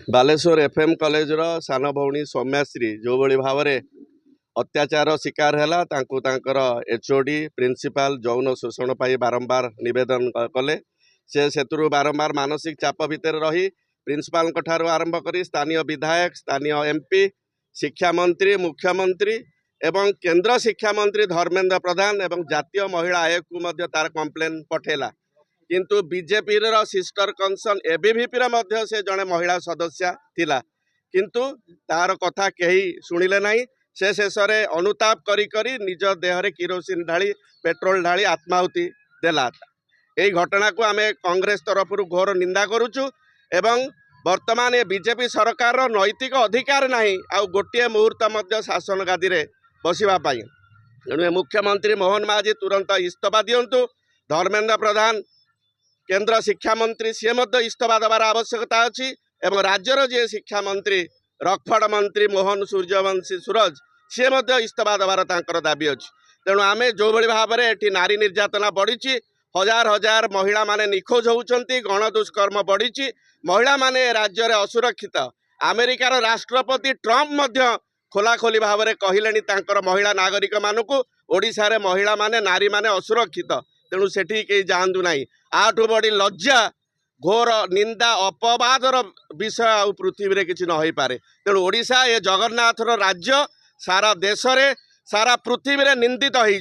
Baleshwar FM कॉलेजर सान भौणी सौम्याश्री जो भली भाव में अत्याचार शिकार है तांकर एचओडी प्रिंसिपाल यौन शोषण पर बारंबार निवेदन कले से बारंबार मानसिक चाप भितर रही प्रिंसिपाल ठार आरंभ कर स्थानीय विधायक स्थानीय एमपी शिक्षा मंत्री मुख्यमंत्री एवं केंद्र शिक्षा मंत्री धर्मेंद्र प्रधान एवं जातीय महिला आयोग को तार कंप्लेन पठेला किंतु बीजेपी सिस्टर कंसर्न एबीवीपी से जड़े महिला सदस्य थिला किंतु तार कथा कहीं शुणिले नहीं से शेष में अनुताप करी निज देहरे किरोसिन ढाली पेट्रोल ढाली आत्माहुति देला। यही घटना को आम कांग्रेस तरफ घोर निंदा करुचु एवं वर्तमान ये बीजेपी सरकार नैतिक अधिकार नहीं आ गोटे मुहूर्त शासन गादी में बसवाई तेणु मुख्यमंत्री मोहन माझी तुरंत इस्तीफा दिंतु। धर्मेंद्र प्रधान केंद्र शिक्षा मंत्री सी इस्तीफा देवार आवश्यकता अच्छी एवं राज्यर जी शिक्षा मंत्री रकफड़ मंत्री मोहन सूर्यवंशी सूरज सी इस्तीफा देवार दाबी अच्छी। तेणु आम जो भाव में ये नारी निर्यातना बढ़ी हजार हजार महिला माने निखोज होती गण दुष्कर्म बढ़ी महिला माने राज्य में असुरक्षित अमेरिकार राष्ट्रपति ट्रंप खोलाखोली भाव में कहले महिला नागरिक मानक ओडिशा रे महिला माने नारी माने असुरक्षित तेणु सेठी कहीं जातु ना आठू बड़ी लज्जा घोर निंदा अपवादर विषय पृथ्वी में किसी न हो पारे। तेणु ओडिशा ये जगन्नाथर राज्य सारा देश में सारा पृथ्वी में निंदित होती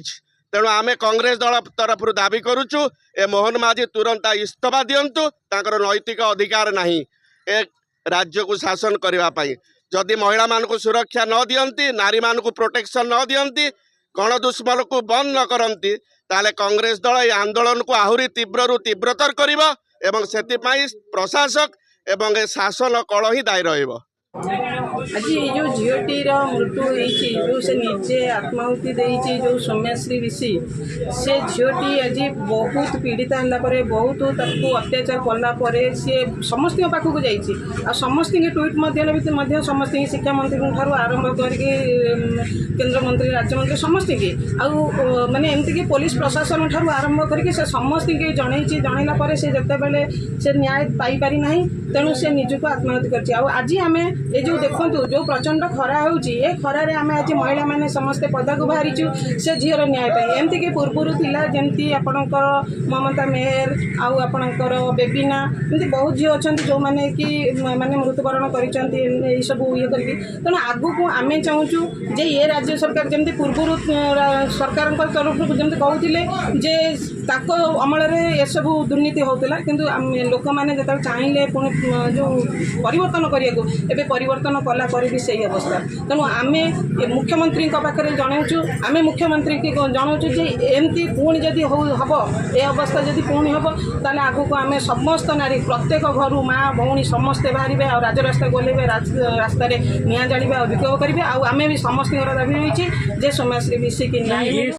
तेणु आमे कांग्रेस दल तरफ दाबी करुचु ए मोहन माझी तुरंत इस्तीफा दिंतु तांकर नैतिक अधिकार नहीं ए राज्य को शासन करने जदि महिला मानक सुरक्षा न दियंती नारी मानक प्रोटेक्शन न दियंती गण दुष्कर्म को बंद न करती ताले कांग्रेस दल ये आंदोलन को आहरी तीव्र तीव्रतर करिबो एवं सेतिपाई प्रशासक एवं शासन कल ही दायी रहिबो। आज जो झीटीर मृत्यु होती जो से निजे आत्माहुति देती जो सौम्याश्री ऋषि से झीटी आज बहुत पीड़िता है बहुत अत्याचार कलापर सी समस्त पाखक जा समस्त ट्वीट समस्त शिक्षा मंत्री ठार आरंभ कर केंद्र मंत्री राज्य मंत्री समस्त की माने एमती पुलिस प्रशासन ठार आरंभ करके समस्त जनइला से जिते से न्याय पाई पारि ना तेणु से निजक आत्माहुति कर आज आम ये जो देखु जो प्रचंड खरा होची ए खरारे आम आज महिला माने समस्ते पदाक बाहरीचु से झीर न्याय पाई एमती कि पूर्वर थिला जेमती आपणकर ममता मेहर आउ आपणकर बेबीना एमती बहुत झील अच्छा जो मैंने कि माने मृत्युवरण कर सब ये करी तेणु आगू आम चाहूँ जे ये राज्य सरकार जमी पूर्वर सरकार तरफ जमी कहते जे ताक अमल ये सब दुर्नीति होता किंतु लोक मैंने जो चाहिए पुणी जो परिवर्तन करने परिवर्तन कला भी सही अवस्था तेणु आम मुख्यमंत्री पाखे जनाऊँ आम मुख्यमंत्री की जनाऊँ जे एमती पुणी जदि हम ए अवस्था जदि पुणी हम ताले आगू आम समस्त नारी प्रत्येक घर माँ भौणी समस्ते बाहर आ राजरास्ता गले रास्तार निआ जाने और विक्षोभ करेंगे आम भी समस्त दाबी रही जे सौम्याश्री ऋषि की न्याय